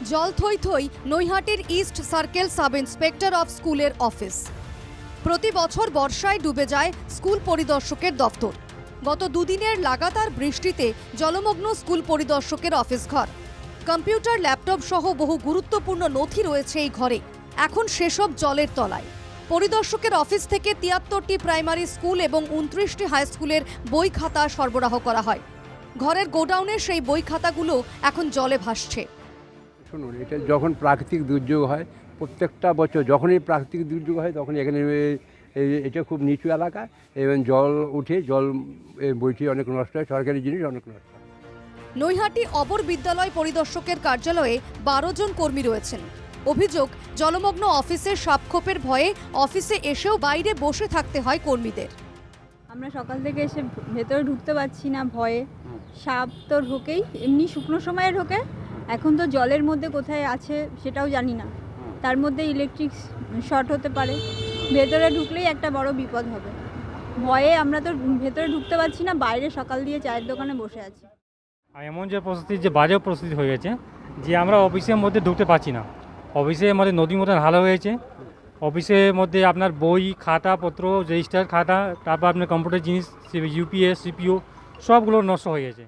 জল থই থই নৈহাটির east circle sub inspector of স্কুলের অফিস। প্রতি বছর বর্ষায় ডুবে যায় স্কুল পরিদর্শকের দপ্তর। গত দুদিনের লাগাতার বৃষ্টিতে জলমগ্ন স্কুল পরিদর্শকের অফিস ঘর। কম্পিউটার, ল্যাপটপ সহ বহু গুরুত্বপূর্ণ নথি রয়েছে এই ঘরে। এখন সেসব জলের তলায়। পরিদর্শকের অফিস থেকে ৭৩টি প্রাইমারি স্কুল এবং ২৯টি হাই স্কুলের বই খাতা সরবরাহ করা হয়। ঘরের গোডাউনে সেই বই খাতাগুলো এখন জলে ভাসছে। শুনুন, এটা যখন প্রাকৃতিক দুর্যোগ হয়, প্রত্যেকটা বছর যখনই প্রাকৃতিক দুর্যোগ হয় তখন এখানে এটা খুব নিচু এলাকা এবং জল উঠে বইটি অনেক নষ্ট হয়, সরকারি জিনিস অনেক নষ্ট হয়। নৈহাটি অবর বিদ্যালয় পরিদর্শকের কার্যালয়ে ১২ জন কর্মী রয়েছেন। অভিযোগ, জলমগ্ন অফিসের সাপখোপের ভয়ে অফিসে এসেও বাইরে বসে থাকতে হয় কর্মীদের। আমরা সকাল থেকে এসে ভেতরে ঢুকতে পারছি না ভয়ে। সাপ তো ঢোকেই, এমনি শুকনো সময়ে ঢোকে, এখন তো জলের মধ্যে কোথায় আছে সেটাও জানি না। তার মধ্যে ইলেকট্রিক শর্ট হতে পারে, ভেতরে ঢুকলেই একটা বড় বিপদ হবে। ভয়ে আমরা তো ভেতরে ঢুকতে পারছি না, বাইরে সকাল দিয়ে চায়ের দোকানে বসে আছি। এমন যে পরিস্থিতি, যে বাজে পরিস্থিতি হয়ে গেছে যে আমরা অফিসের মধ্যে ঢুকতে পারছি না। অফিসের মধ্যে নদীর মতন হাল হয়েছে। অফিসের মধ্যে আপনার বই খাতাপত্র, রেজিস্টার খাতা, তারপর আপনার কম্পিউটার জিনিস, ইউপিএস সিপিইউ সবগুলো নষ্ট হয়ে গেছে।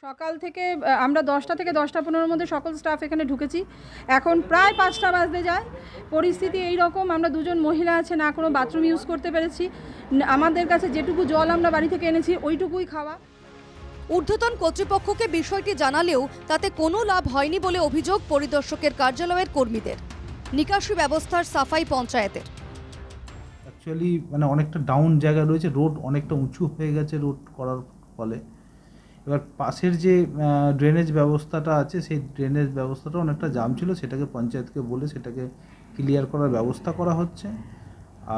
সকাল থেকে আমরা 10টা থেকে 10টা 15-র মধ্যে সকল স্টাফ এখানে ঢুকেছি। এখন প্রায় 5টা বাজতে যায়। পরিস্থিতি এই রকম, আমরা দুজন মহিলা আছে, না কোনো বাথরুম ইউজ করতে পেরেছি। আমাদের কাছে যেটুকু জল আমরা বাড়ি থেকে এনেছি ওইটুকুই খাওয়া। ঊর্ধ্বতন কর্তৃপক্ষকে বিষয়টি জানালেও তাতে কোনো লাভ হয়নি বলে অভিযোগ পরিদর্শকের কার্যালয়ের কর্মীদের। নিকাশি ব্যবস্থার সাফাই পঞ্চায়েতের। অ্যাকচুয়ালি অনেকটা ডাউন জায়গা রয়েছে, রোড অনেকটা উঁচু হয়ে গেছে রোড করার ফলে। এবার পাশের যে ড্রেনেজ ব্যবস্থাটা আছে সেই ড্রেনেজ ব্যবস্থাটা অনেকটা জাম ছিল, সেটাকে পঞ্চায়েতকে বলে সেটাকে ক্লিয়ার করার ব্যবস্থা করা হচ্ছে।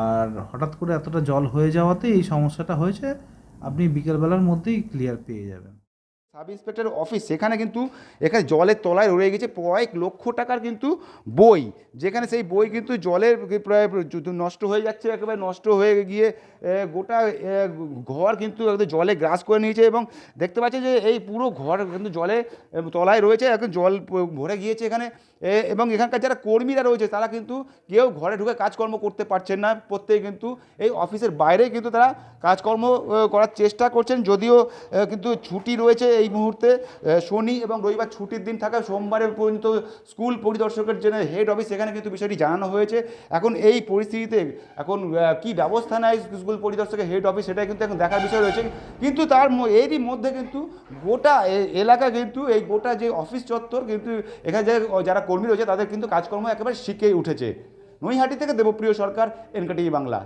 আর হঠাৎ করে এতটা জল হয়ে যাওয়াতে এই সমস্যাটা হয়েছে। আপনি বিকেলবেলার মধ্যেই ক্লিয়ার পেয়ে যাবেন। সাব ইন্সপেক্টর অফিস, সেখানে কিন্তু এখানে জলের তলায় রয়ে গেছে কয়েক লক্ষ টাকার কিন্তু বই, যেখানে সেই বই কিন্তু জলের প্রায় নষ্ট হয়ে যাচ্ছে, একেবারে নষ্ট হয়ে গিয়ে গোটা ঘর কিন্তু একদম জলে গ্রাস করে নিয়েছে। এবং দেখতে পাচ্ছি যে এই পুরো ঘর কিন্তু জলে তলায় রয়েছে, এখন জল ভরে গিয়েছে এখানে। এবং এখানকার যারা কর্মীরা রয়েছে তারা কিন্তু কেউ ঘরে ঢুকে কাজকর্ম করতে পারছেন না, প্রত্যেকে কিন্তু এই অফিসের বাইরেই কিন্তু তারা কাজকর্ম করার চেষ্টা করছেন। যদিও কিন্তু ছুটি রয়েছে এই মুহূর্তে, শনি এবং রবিবার ছুটির দিন থাকা, সোমবারে পর্যন্ত স্কুল পরিদর্শকের যে হেড অফিস সেখানে কিন্তু বিষয়টি জানানো হয়েছে। এখন এই পরিস্থিতিতে এখন কি ব্যবস্থা নেয় স্কুল পরিদর্শকের হেড অফিস, সেটা কিন্তু এখন দেখার বিষয় রয়েছে। কিন্তু এরই মধ্যে কিন্তু গোটা এলাকা কিন্তু এই গোটা যে অফিস চত্বর কিন্তু এখানে যারা কর্মী রয়েছে তাদের কিন্তু কাজকর্ম একেবারে শিখেই উঠেছে। নৈহাটি থেকে দেবপ্রিয় সরকার, এনকেটিভি বাংলা।